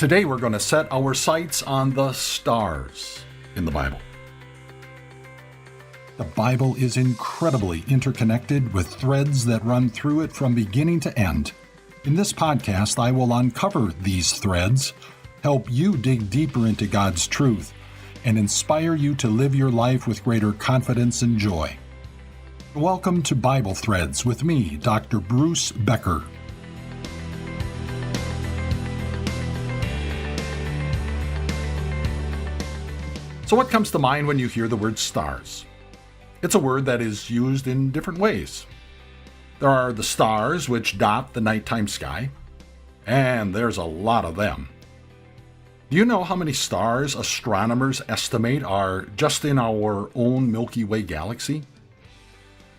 Today we're going to set our sights on the stars in the Bible. The Bible is incredibly interconnected with threads that run through it from beginning to end. In this podcast, I will uncover these threads, help you dig deeper into God's truth, and inspire you to live your life with greater confidence and joy. Welcome to Bible Threads with me, Dr. Bruce Becker. So what comes to mind when you hear the word stars? It's a word that is used in different ways. There are the stars which dot the nighttime sky, and there's a lot of them. Do you know how many stars astronomers estimate are just in our own Milky Way galaxy?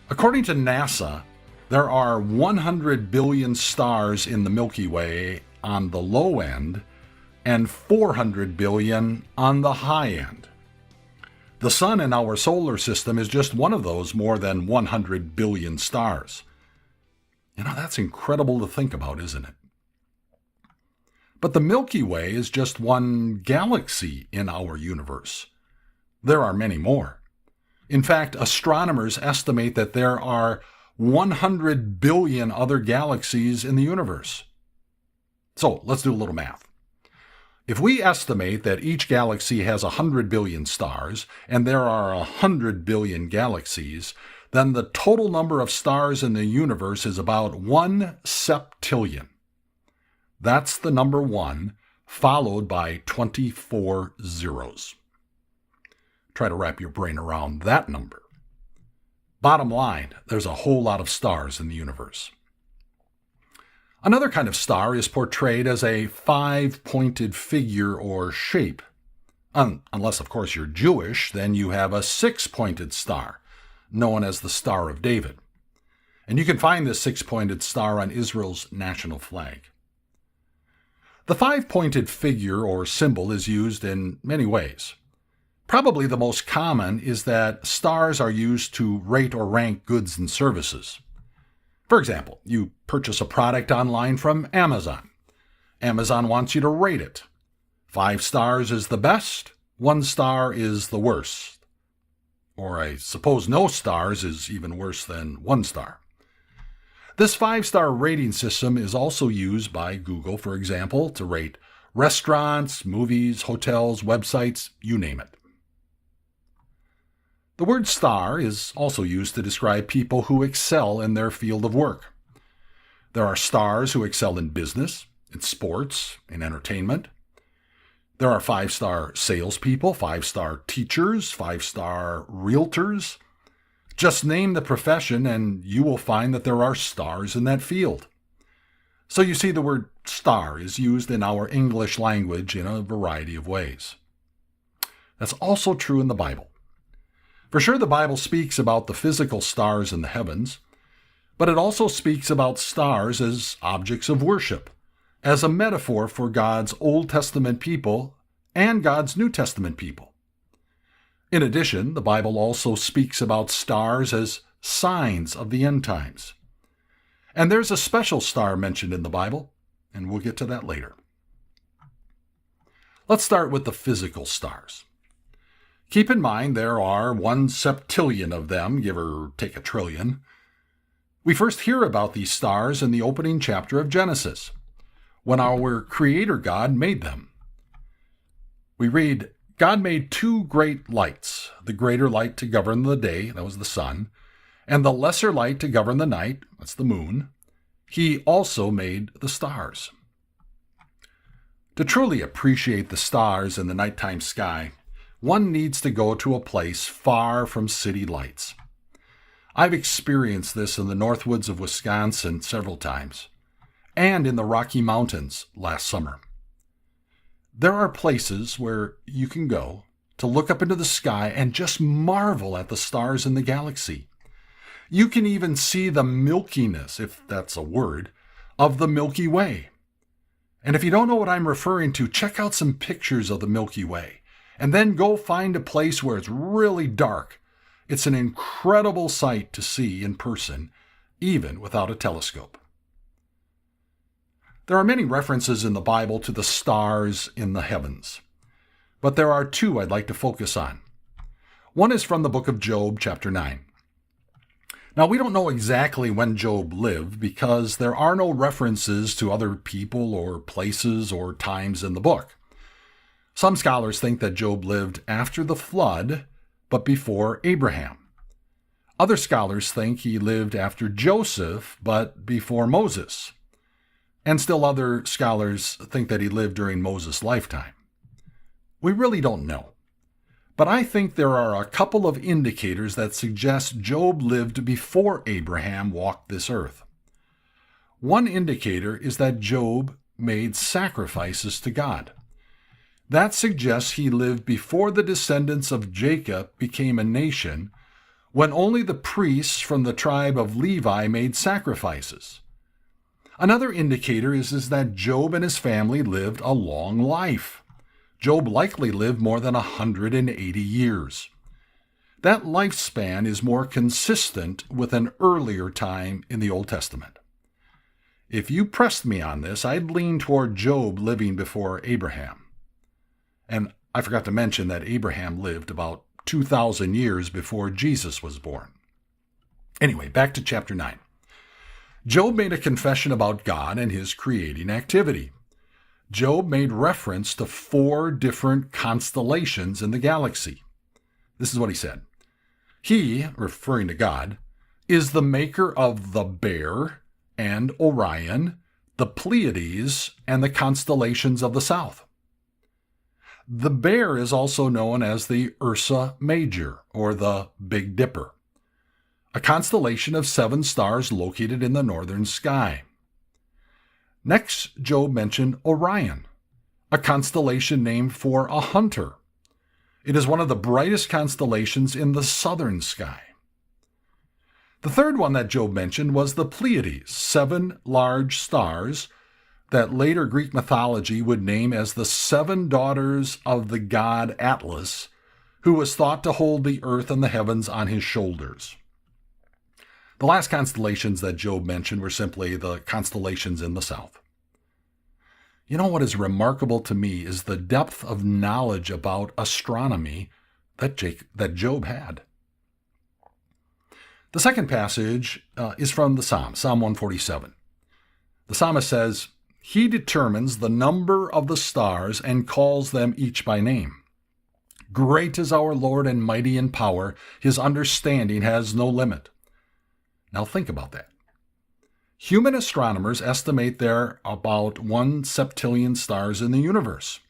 According to NASA, there are 100 billion stars in the Milky Way on the low end and 400 billion on the high end. The sun in our solar system is just one of those more than 100 billion stars. You know, that's incredible to think about, isn't it? But the Milky Way is just one galaxy in our universe. There are many more. In fact, astronomers estimate that there are 100 billion other galaxies in the universe. So let's do a little math. If we estimate that each galaxy has 100 billion stars, and there are 100 billion galaxies, then the total number of stars in the universe is about 1 septillion. That's the number 1, followed by 24 zeros. Try to wrap your brain around that number. Bottom line, there's a whole lot of stars in the universe. Another kind of star is portrayed as a 5-pointed figure or shape. Unless, of course, you're Jewish, then you have a 6-pointed star, known as the Star of David. And you can find this 6-pointed star on Israel's national flag. The 5-pointed figure or symbol is used in many ways. Probably the most common is that stars are used to rate or rank goods and services. For example, you purchase a product online from Amazon. Amazon wants you to rate it. 5 stars is the best, 1 star is the worst. Or I suppose no stars is even worse than 1 star. This 5-star rating system is also used by Google, for example, to rate restaurants, movies, hotels, websites, you name it. The word star is also used to describe people who excel in their field of work. There are stars who excel in business, in sports, in entertainment. There are 5-star salespeople, 5-star teachers, 5-star realtors. Just name the profession and you will find that there are stars in that field. So you see, the word star is used in our English language in a variety of ways. That's also true in the Bible. For sure, the Bible speaks about the physical stars in the heavens, but it also speaks about stars as objects of worship, as a metaphor for God's Old Testament people and God's New Testament people. In addition, the Bible also speaks about stars as signs of the end times. And there's a special star mentioned in the Bible, and we'll get to that later. Let's start with the physical stars. Keep in mind there are 1 septillion of them, give or take a trillion. We first hear about these stars in the opening chapter of Genesis, when our Creator God made them. We read, God made 2 great lights, the greater light to govern the day, that was the sun, and the lesser light to govern the night, that's the moon. He also made the stars. To truly appreciate the stars in the nighttime sky, one needs to go to a place far from city lights. I've experienced this in the Northwoods of Wisconsin several times, and in the Rocky Mountains last summer. There are places where you can go to look up into the sky and just marvel at the stars in the galaxy. You can even see the milkiness, if that's a word, of the Milky Way. And if you don't know what I'm referring to, check out some pictures of the Milky Way. And then go find a place where it's really dark. It's an incredible sight to see in person, even without a telescope. There are many references in the Bible to the stars in the heavens, but there are two I'd like to focus on. One is from the book of Job, chapter 9. Now, we don't know exactly when Job lived because there are no references to other people or places or times in the book. Some scholars think that Job lived after the flood, but before Abraham. Other scholars think he lived after Joseph, but before Moses. And still other scholars think that he lived during Moses' lifetime. We really don't know. But I think there are a couple of indicators that suggest Job lived before Abraham walked this earth. One indicator is that Job made sacrifices to God. That suggests he lived before the descendants of Jacob became a nation, when only the priests from the tribe of Levi made sacrifices. Another indicator is that Job and his family lived a long life. Job likely lived more than 180 years. That lifespan is more consistent with an earlier time in the Old Testament. If you pressed me on this, I'd lean toward Job living before Abraham. And I forgot to mention that Abraham lived about 2,000 years before Jesus was born. Anyway, back to chapter 9. Job made a confession about God and his creating activity. Job made reference to 4 different constellations in the galaxy. This is what he said. He, referring to God, is the maker of the Bear and Orion, the Pleiades, and the constellations of the south. The Bear is also known as the Ursa Major, or the Big Dipper, a constellation of 7 stars located in the northern sky. Next, Job mentioned Orion, a constellation named for a hunter. It is one of the brightest constellations in the southern sky. The third one that Job mentioned was the Pleiades, 7 large stars that later Greek mythology would name as the 7 daughters of the god Atlas, who was thought to hold the earth and the heavens on his shoulders. The last constellations that Job mentioned were simply the constellations in the south. You know what is remarkable to me is the depth of knowledge about astronomy that Job had. The second passage is from the Psalm, Psalm 147. The psalmist says, "He determines the number of the stars and calls them each by name. Great is our Lord and mighty in power. His understanding has no limit." Now think about that. Human astronomers estimate there are about 1 septillion stars in the universe.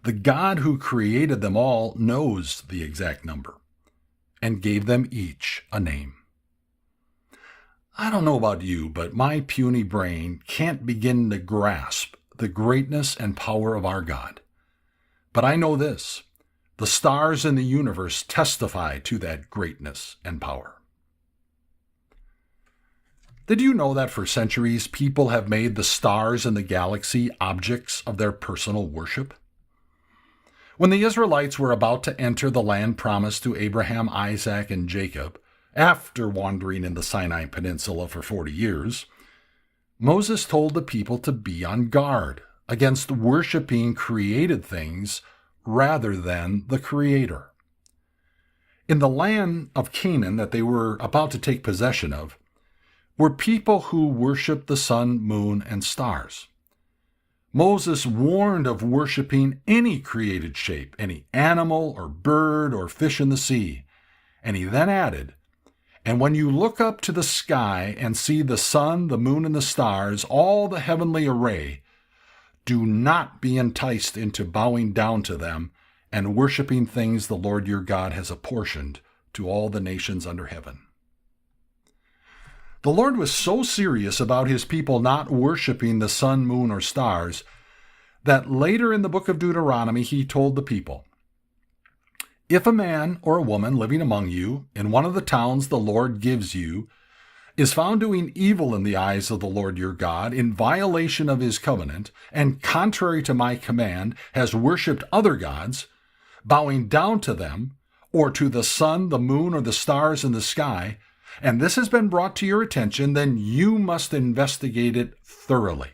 The God who created them all knows the exact number and gave them each a name. I don't know about you, but my puny brain can't begin to grasp the greatness and power of our God. But I know this: the stars in the universe testify to that greatness and power. Did you know that for centuries people have made the stars in the galaxy objects of their personal worship? When the Israelites were about to enter the land promised to Abraham, Isaac, and Jacob, after wandering in the Sinai Peninsula for 40 years, Moses told the people to be on guard against worshiping created things rather than the Creator. In the land of Canaan that they were about to take possession of, were people who worshiped the sun, moon, and stars. Moses warned of worshiping any created shape, any animal or bird or fish in the sea, and he then added, "And when you look up to the sky and see the sun, the moon, and the stars, all the heavenly array, do not be enticed into bowing down to them and worshiping things the Lord your God has apportioned to all the nations under heaven." The Lord was so serious about his people not worshiping the sun, moon, or stars that later in the book of Deuteronomy he told the people, "If a man or a woman living among you in one of the towns the Lord gives you is found doing evil in the eyes of the Lord your God, in violation of his covenant, and contrary to my command has worshipped other gods, bowing down to them, or to the sun, the moon, or the stars in the sky, and this has been brought to your attention, then you must investigate it thoroughly.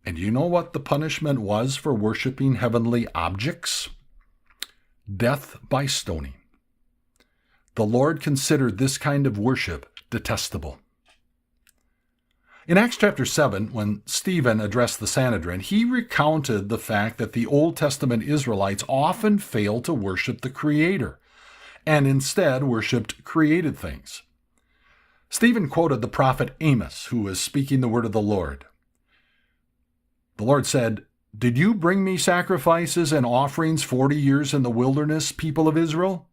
And you know what the punishment was for worshiping heavenly objects? Death by stoning. The Lord considered this kind of worship detestable. In Acts chapter 7, when Stephen addressed the Sanhedrin, he recounted the fact that the Old Testament Israelites often failed to worship the Creator, and instead worshipped created things. Stephen quoted the prophet Amos, who was speaking the word of the Lord. The Lord said, "Did you bring me sacrifices and offerings 40 years in the wilderness, people of Israel?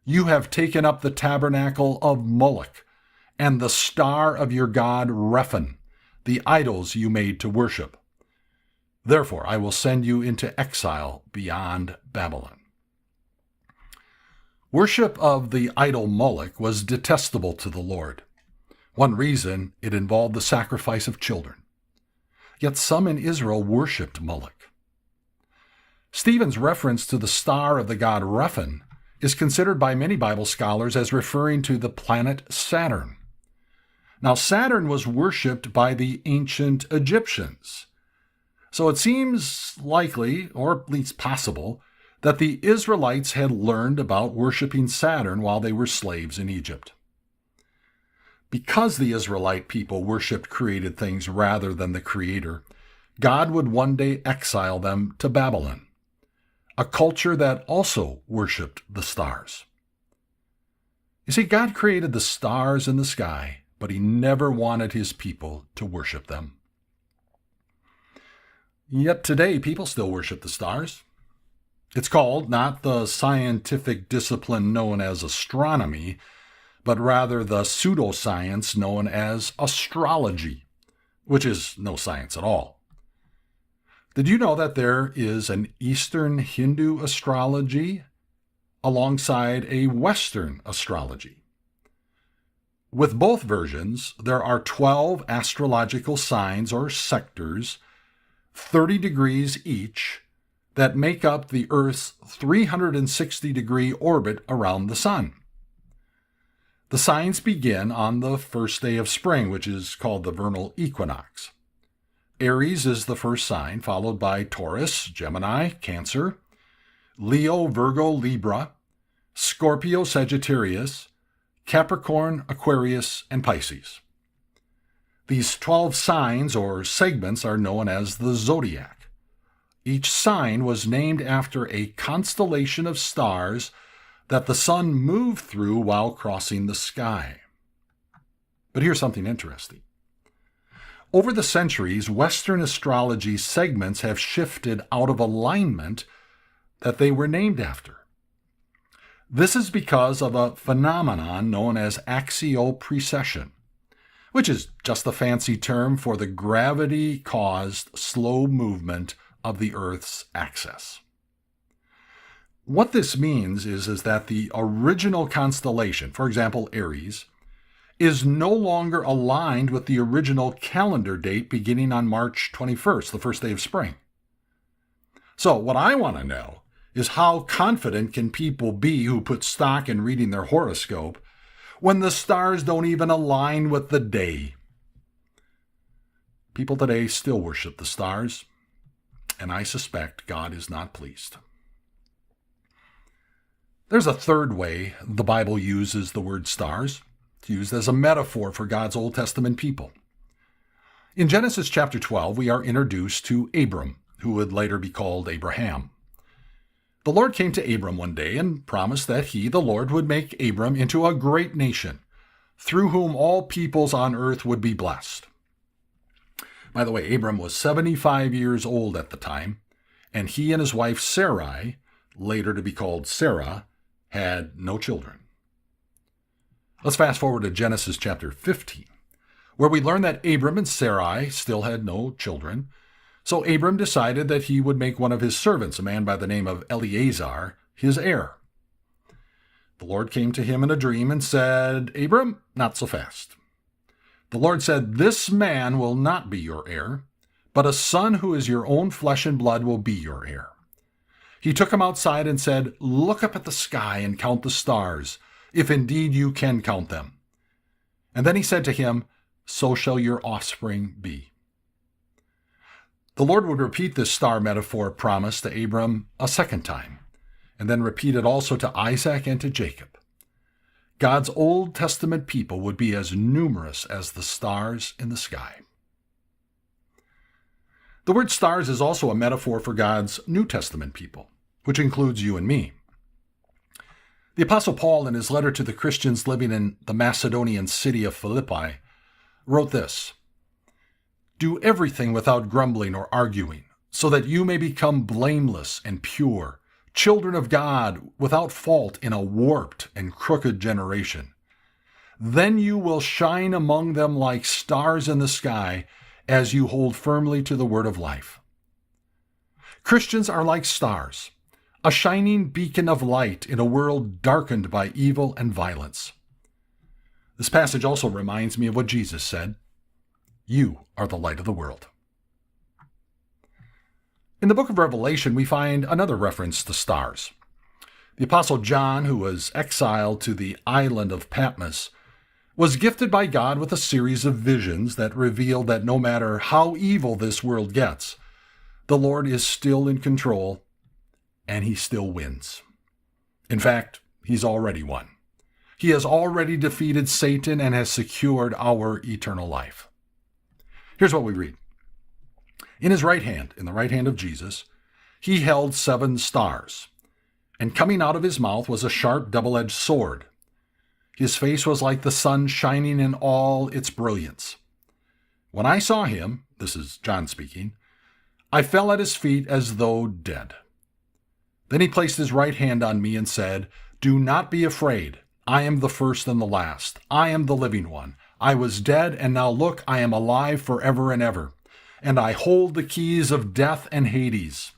You have taken up the tabernacle of Moloch, and the star of your god Rephan, the idols you made to worship. Therefore I will send you into exile beyond Babylon." Worship of the idol Moloch was detestable to the Lord. One reason, it involved the sacrifice of children. Yet some in Israel worshipped Moloch. Stephen's reference to the star of the god Rephan is considered by many Bible scholars as referring to the planet Saturn. Now, Saturn was worshipped by the ancient Egyptians. So it seems likely, or at least possible, that the Israelites had learned about worshiping Saturn while they were slaves in Egypt. Because the Israelite people worshipped created things rather than the Creator, God would one day exile them to Babylon, a culture that also worshipped the stars. You see, God created the stars in the sky, but he never wanted his people to worship them. Yet today, people still worship the stars. It's called not the scientific discipline known as astronomy, but rather the pseudoscience known as astrology, which is no science at all. Did you know that there is an Eastern Hindu astrology alongside a Western astrology? With both versions, there are 12 astrological signs or sectors, 30 degrees each, that make up the Earth's 360-degree orbit around the Sun. The signs begin on the first day of spring, which is called the vernal equinox. Aries is the first sign, followed by Taurus, Gemini, Cancer, Leo, Virgo, Libra, Scorpio, Sagittarius, Capricorn, Aquarius, and Pisces. These 12 signs or segments are known as the zodiac. Each sign was named after a constellation of stars that the sun moved through while crossing the sky. But here's something interesting. Over the centuries, Western astrology segments have shifted out of alignment that they were named after. This is because of a phenomenon known as axial precession, which is just a fancy term for the gravity-caused slow movement of the Earth's axis. What this means is that the original constellation, for example, Aries, is no longer aligned with the original calendar date beginning on March 21st, the first day of spring. So what I want to know is how confident can people be who put stock in reading their horoscope when the stars don't even align with the day? People today still worship the stars, and I suspect God is not pleased. There's a third way the Bible uses the word stars. It's used as a metaphor for God's Old Testament people. In Genesis chapter 12, we are introduced to Abram, who would later be called Abraham. The Lord came to Abram one day and promised that he, the Lord, would make Abram into a great nation, through whom all peoples on earth would be blessed. By the way, Abram was 75 years old at the time, and he and his wife Sarai, later to be called Sarah, had no children. Let's fast forward to Genesis chapter 15, where we learn that Abram and Sarai still had no children. So Abram decided that he would make one of his servants, a man by the name of Eliezer, his heir. The Lord came to him in a dream and said, "Abram, not so fast." The Lord said, "This man will not be your heir, but a son who is your own flesh and blood will be your heir." He took him outside and said, "Look up at the sky and count the stars, if indeed you can count them. And then he said to him, so shall your offspring be. The Lord would repeat this star metaphor promise to Abram a second time, and then repeat it also to Isaac and to Jacob. God's Old Testament people would be as numerous as the stars in the sky. The word stars is also a metaphor for God's New Testament people, which includes you and me. The Apostle Paul, in his letter to the Christians living in the Macedonian city of Philippi, wrote this, do everything without grumbling or arguing, so that you may become blameless and pure, children of God without fault in a warped and crooked generation. Then you will shine among them like stars in the sky as you hold firmly to the word of life. Christians are like stars, a shining beacon of light in a world darkened by evil and violence. This passage also reminds me of what Jesus said, you are the light of the world. In the book of Revelation, we find another reference to stars. The Apostle John, who was exiled to the island of Patmos, was gifted by God with a series of visions that revealed that no matter how evil this world gets, the Lord is still in control and he still wins. In fact, he's already won. He has already defeated Satan and has secured our eternal life. Here's what we read. In his right hand, in the right hand of Jesus, he held 7 stars, and coming out of his mouth was a sharp double-edged sword. His face was like the sun shining in all its brilliance. When I saw him, this is John speaking, I fell at his feet as though dead. Then he placed his right hand on me and said, do not be afraid. I am the first and the last. I am the living one. I was dead, and now look, I am alive forever and ever. And I hold the keys of death and Hades.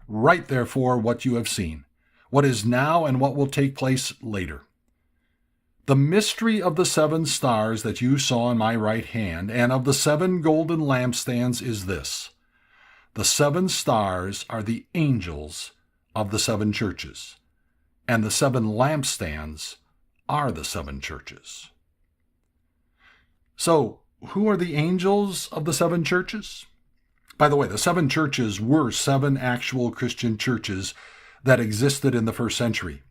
Write therefore what you have seen, what is now and what will take place later. The mystery of the 7 stars that you saw in my right hand and of the 7 golden lampstands is this. The 7 stars are the angels of the 7 churches, and the 7 lampstands are the 7 churches. So, who are the angels of the 7 churches? By the way, the 7 churches were 7 actual Christian churches that existed in the first century.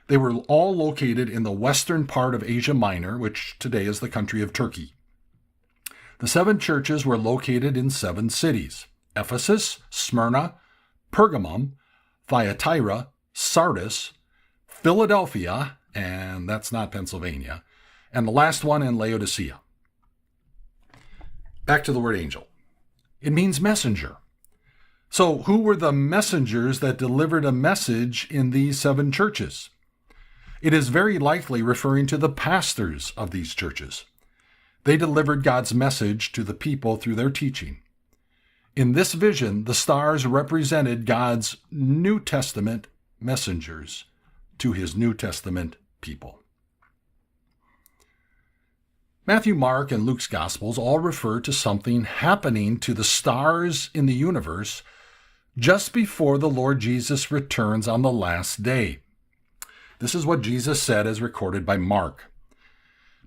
They were all located in the western part of Asia Minor, which today is the country of Turkey. The 7 churches were located in 7 cities: Ephesus, Smyrna, Pergamum, Thyatira, Sardis, Philadelphia, and that's not Pennsylvania, and the last one in Laodicea. Back to the word angel. It means messenger. So who were the messengers that delivered a message in these 7 churches? It is very likely referring to the pastors of these churches. They delivered God's message to the people through their teaching. In this vision, the stars represented God's New Testament messengers to his New Testament people. Matthew, Mark, and Luke's Gospels all refer to something happening to the stars in the universe just before the Lord Jesus returns on the last day. This is what Jesus said as recorded by Mark.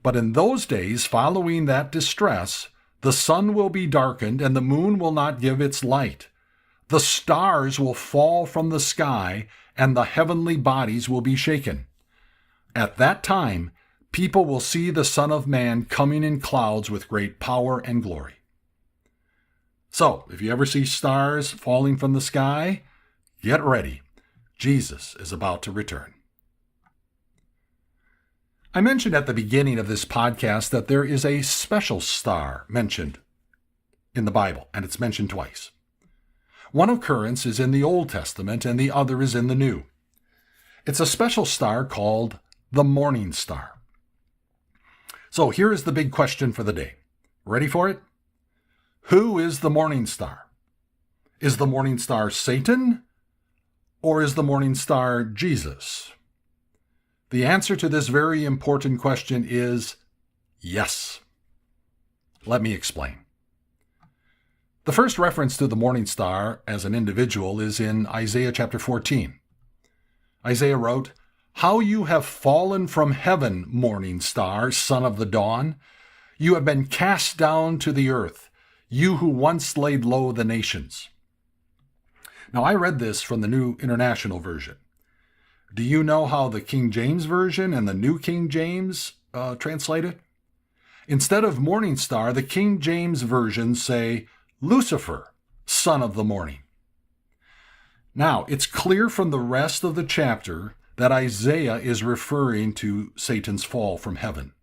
But in those days following that distress, the sun will be darkened and the moon will not give its light. The stars will fall from the sky and the heavenly bodies will be shaken. At that time, people will see the Son of Man coming in clouds with great power and glory. So, if you ever see stars falling from the sky, get ready. Jesus is about to return. I mentioned at the beginning of this podcast that there is a special star mentioned in the Bible, and it's mentioned twice. One occurrence is in the Old Testament, and the other is in the New. It's a special star called the morning star. So here is the big question for the day. Ready for it? Who is the morning star? Is the morning star Satan, or is the morning star Jesus? The answer to this very important question is yes. Let me explain. The first reference to the morning star as an individual is in Isaiah chapter 14. Isaiah wrote, How you have fallen from heaven, morning star, son of the dawn. You have been cast down to the earth, you who once laid low the nations. Now, I read this from the New International Version. Do you know how the King James Version and the New King James translate it? Instead of morning star, the King James Version say, Lucifer, son of the morning. Now, it's clear from the rest of the chapter that Isaiah is referring to Satan's fall from heaven.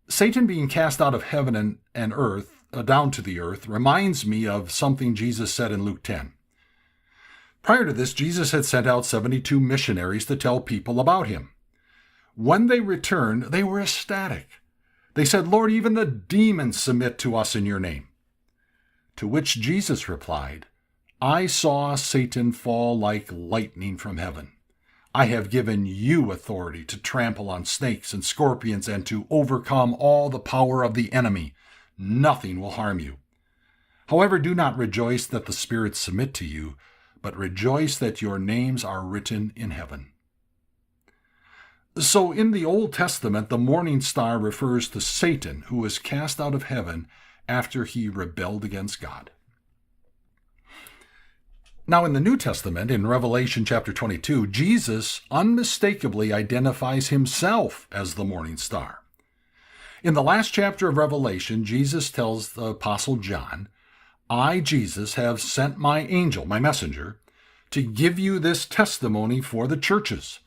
Satan being cast out of heaven and earth, down to the earth, reminds me of something Jesus said in Luke 10. Prior to this, Jesus had sent out 72 missionaries to tell people about him. When they returned, they were ecstatic. They said, Lord, even the demons submit to us in your name. To which Jesus replied, I saw Satan fall like lightning from heaven. I have given you authority to trample on snakes and scorpions and to overcome all the power of the enemy. Nothing will harm you. However, do not rejoice that the spirits submit to you, but rejoice that your names are written in heaven. So in the Old Testament, the morning star refers to Satan, who was cast out of heaven after he rebelled against God. Now in the New Testament, in Revelation chapter 22, Jesus unmistakably identifies himself as the morning star. In the last chapter of Revelation, Jesus tells the Apostle John, I, Jesus, have sent my angel, my messenger, to give you this testimony for the churches.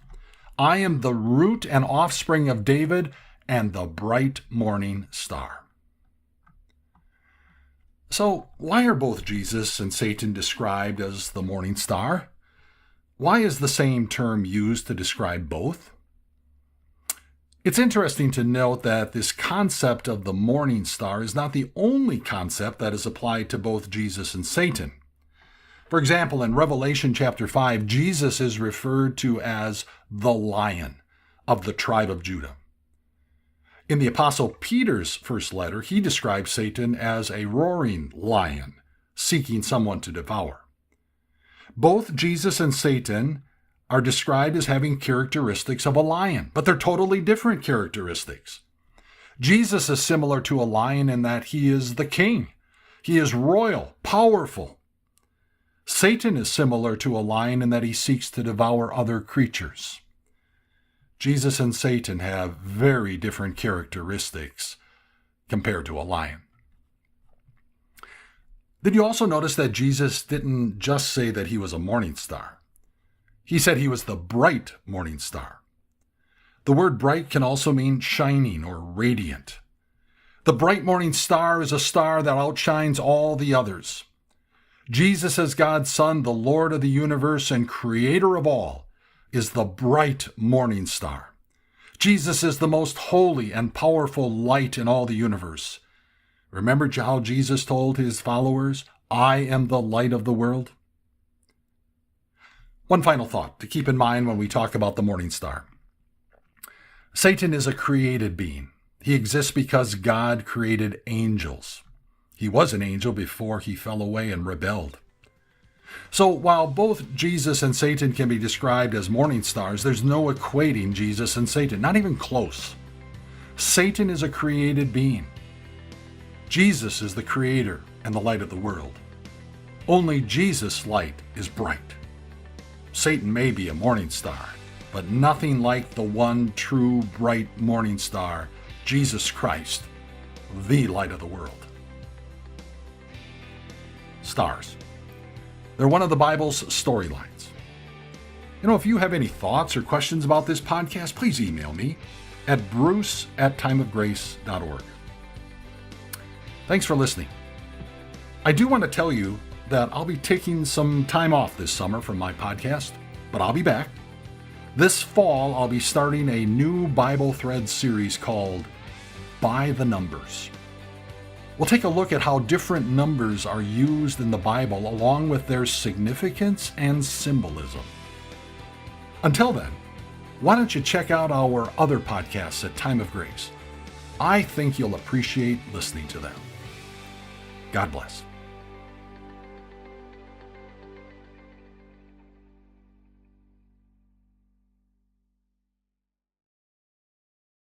I am the root and offspring of David and the bright morning star. So, why are both Jesus and Satan described as the morning star? Why is the same term used to describe both? It's interesting to note that this concept of the morning star is not the only concept that is applied to both Jesus and Satan. For example, in Revelation chapter 5, Jesus is referred to as the Lion of the tribe of Judah. In the Apostle Peter's first letter, he describes Satan as a roaring lion, seeking someone to devour. Both Jesus and Satan are described as having characteristics of a lion, but they're totally different characteristics. Jesus is similar to a lion in that he is the king. He is royal, powerful. Satan is similar to a lion in that he seeks to devour other creatures. Jesus and Satan have very different characteristics compared to a lion. Did you also notice that Jesus didn't just say that he was a morning star? He said he was the bright morning star. The word bright can also mean shining or radiant. The bright morning star is a star that outshines all the others. Jesus as God's Son, the Lord of the universe and creator of all, is the bright morning star. Jesus is the most holy and powerful light in all the universe. Remember how Jesus told his followers, I am the light of the world? One final thought to keep in mind when we talk about the morning star. Satan is a created being. He exists because God created angels. He was an angel before he fell away and rebelled. So while both Jesus and Satan can be described as morning stars, there's no equating Jesus and Satan, not even close. Satan is a created being. Jesus is the creator and the light of the world. Only Jesus' light is bright. Satan may be a morning star, but nothing like the one true bright morning star, Jesus Christ, the light of the world. Stars. They're one of the Bible's storylines. If you have any thoughts or questions about this podcast, please email me at bruce@timeofgrace.org. Thanks for listening. I do want to tell you that I'll be taking some time off this summer from my podcast, but I'll be back. This fall, I'll be starting a new Bible Thread series called By the Numbers. We'll take a look at how different numbers are used in the Bible along with their significance and symbolism. Until then, why don't you check out our other podcasts at Time of Grace? I think you'll appreciate listening to them. God bless.